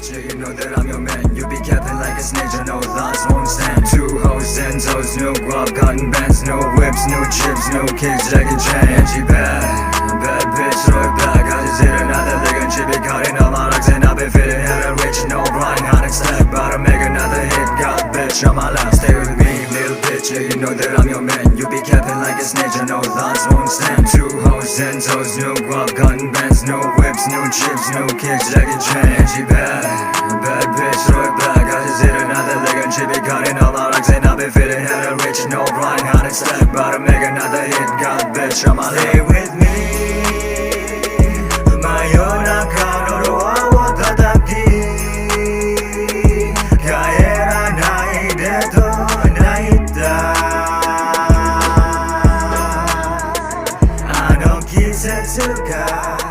You know that I'm your man. You be capping like a snake, I know thoughts won't stand. Two hoes and toes, no guap, cotton bands, no whips, no chips, no kicks, Jackie Chan. And she bad bitch, rock back. I just hit another leg and she be cutting all my legs. And I be feeling hella rich, no Brian Onyx stack. About to make another hit, got bitch on my lap. Stay with me, little bitch, yeah, you know that I'm your man. You be capping like a snake, I know thoughts won't stand. Two hoes and toes, no guap, cotton bands, no whips, no chips, no kicks, Jackie Chan. And she bad bitch, rock back. I just hit another leg and she be cutting all my legs. And I be feeling hella rich, no Brian Onyx stack. About to make another hit, got bitch on my lap. Stay with me,真夜中のドアを叩き帰らないでと泣いたあの季節が